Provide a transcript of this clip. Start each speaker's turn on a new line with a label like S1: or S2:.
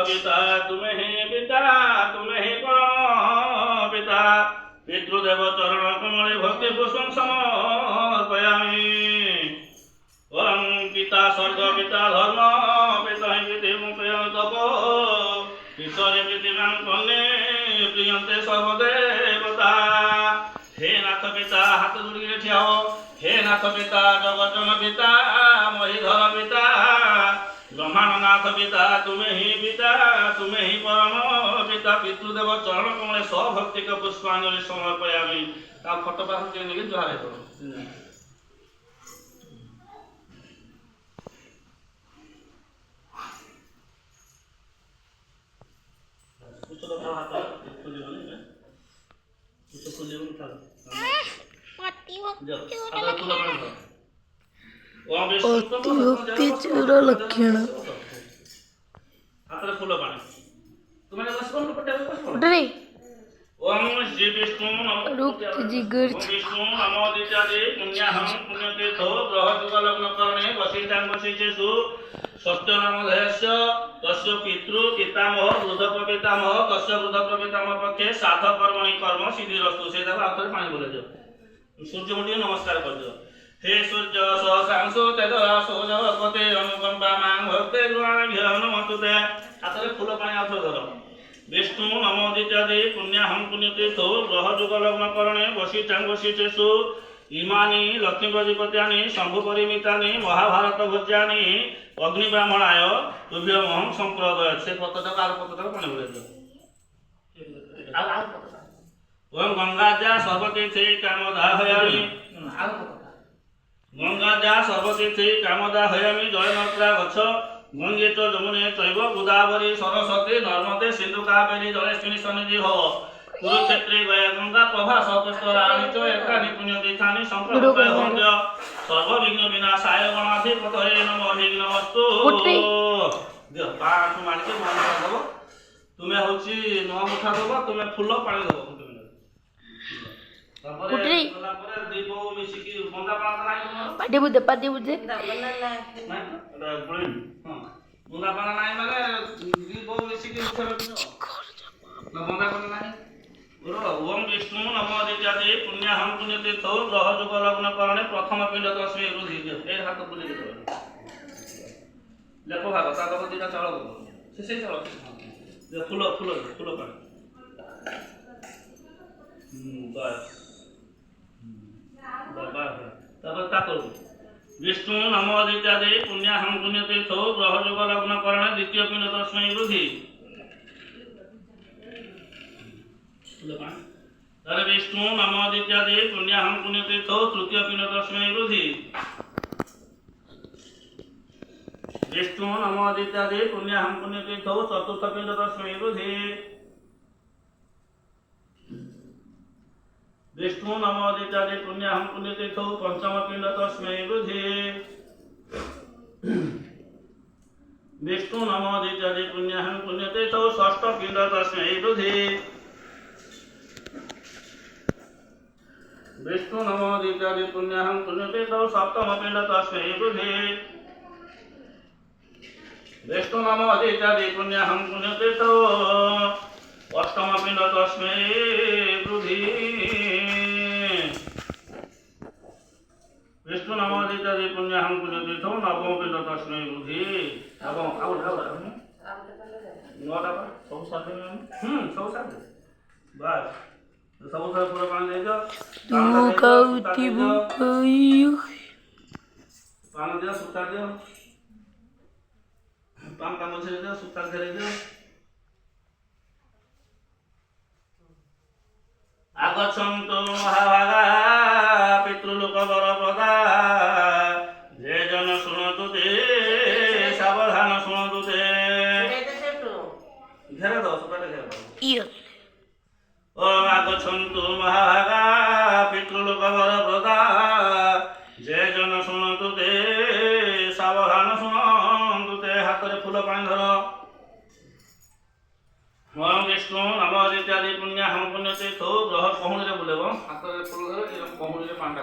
S1: पिता तुम्हें ही परम पिता पितृदेव चरण कमले भक्ति पुष्पं समर्पयामि वरं पिता स्वर्ग पिता धर्म पिता हि पृथिवीं तप ईश्वरे पृथिव्यां कन्ये प्रियन्ते सर्वदेवता हे नाथ पिता हाथ जोड़िए ठिया हो हे नाथ पिता जगतजन पिता महीधर पिता ब्रह्मांडनाथ पिता तुम्हें ही परम पिता पितृदेव चरण कमले स्वभक्ति का पुष्पांजलि समर्पयामि ता फोटो पास के लेके जुहार करो कुछ तो हाथ खुली बने कुछ खुली बने था
S2: ଅତିଭକ୍ତିର ଲକ୍ଷଣ
S1: ହାତରେ ଫୁଲ ପାଣି ତୁମେ ବସ କୋନ ପଟେ
S2: ଉଠରେ
S1: ଓମ୍ ଶ୍ରୀ ବିଷ୍ଣୁ
S2: ରୁକ୍ତ ଜିଗର
S1: ବିଷ୍ଣୁ ନମୋ ଦିତ୍ୟାଦି ପୁଣ୍ୟାହଂ ପୁଣ୍ୟତୀର୍ଥ ଗ୍ରହ ଯୁଗ ଲଗ୍ନ କରଣେ ବସିତାଂ ବସିଚେସୁ ସତ୍ୟ ନାମ ଧୟସ୍ୟ ତସ୍ୟ ପିତୃ ପିତାମହ ବୃଦ୍ଧ ପ୍ରପିତାମହ ତସ୍ୟ ବୃଦ୍ଧ ପ୍ରପିତାମହ ପକ୍ଷେ ସାଧ କର୍ମଣି କର୍ମ ସିଦ୍ଧିରସ୍ତୁ ସେ ଦେବ ଆଉଥରେ ପାଣି ବୋଲେ ଦିଅ ସୂର୍ଯ୍ୟଙ୍କୁ ନମସ୍କାର କରିଦିଅ हे सूर्य सहसांशो तेजराशो जगत्पते अनुकंपा मां भक्ते नमस्तुते हाथ में फूल पानी आउथर धर विष्णु नमो दित्यादि पुण्याहं पुण्यतीर्थ ग्रह जुग लग्न करणे वसिष्ठां वसिष्ठेषु इमानि लक्ष्मीपतिपत्यानि शंभु परिमितानि महाभारत भोज्यानि अग्नि ब्राह्मणाय तुभ्यमहं संप्रदय से पत्रटा कार पत्रटा पानी बोले दियो ओम गंगाजा सर्वतीर्थे कामदाहयामि गंगाजा सर्वतीर्थे कामदाहयामि जय नर्मदा गच्छ गंगे च यमुने चैव गोदावरी सरस्वती नर्मदे सिंधु कावेरी जलेस्मिन् सन्निधि हो कुरुक्षेत्रे गया गंगा प्रभा सपुष्कराणि च एकानि पुण्यतीर्थानि सम्प्रदाय होन्त्य सर्व विघ्न विनाशाय गणाधिपतये नमः विघ्नमस्तु दियो पाँच मानिके नौ मुठा देबो तुमे होची नौ मुठा देबो तुमे फूल पानी देबो
S2: उठरे
S1: दीप मिसिकी बंदा पाना नाही
S2: पाटे बुझे
S1: नाही बंदा पाना नाही माने दीप मिसिकी उठरे ना बंदा पाना नाही ओम विष्णु नमो दित्यादि पुण्याहं पुण्यतीर्थ ग्रह जुग लग्न करणे प्रथम पिंड तस्मै रुधि ए हाथ बुले दे लेखो भाग ता दो दिना चावल से चावल जे फूल पानी बस विष्णु नमो दित्यादि पुण्याहं पुण्यतीर्थ ग्रह जुग लग्न करणे द्वितीय पिंड तस्मै रुधि विष्णु नमो दित्यादि पुण्याहं पुण्यतीर्थ तृतीय पिंड तस्मै रुधि विष्णु नमो दित्यादि पुण्याहं पुण्यतीर्थ चतुर्थ पिंड तस्मै रुधि विष्णु नमो दित्यादि पुण्याहं पुण्यतीर्थ पंचम पिंड तस्मै रुधि विष्णु नमो दित्यादि पुण्याहं पुण्यतीर्थ षष्ठ पिंड तस्मै रुधि विष्णु नमो दित्यादि पुण्याहं पुण्यतीर्थ सप्तम पिंड तस्मै रुधि विष्णु नमो दित्यादि पुण्याहं पुण्यतीर्थ अष्टम पिंड तस्मै रुधि विष्णु नमो दित्यादि पुण्याहं पुण्यतीर्थ नवम पिंड तस्मै रुधि अब नौटा सब साथ सब साथ बस सब साथ पूरा पानी दे दो पानी दियो सुता दियो पान का मुझे दियो सुता धरे दियो आगच्छन्तु महाभागा पितृलोक वरप्रदा जे जन शुणतु ते सावधान शुणतु ते घेरा दो सुता घेरा दो ओम आगच्छन्तु महाभागा पितृलोक वरप्रदा जे जन शुणतु ते सावधान शुणतु ते हाथ रे फूल पानी धर ओम विष्णु नमो दित्यादि पुण्याहं पुण्यतीर्थ ग्रह कहुणी रे बुलेबो हाथ रे फूल धर ए कहुणी रे पांडा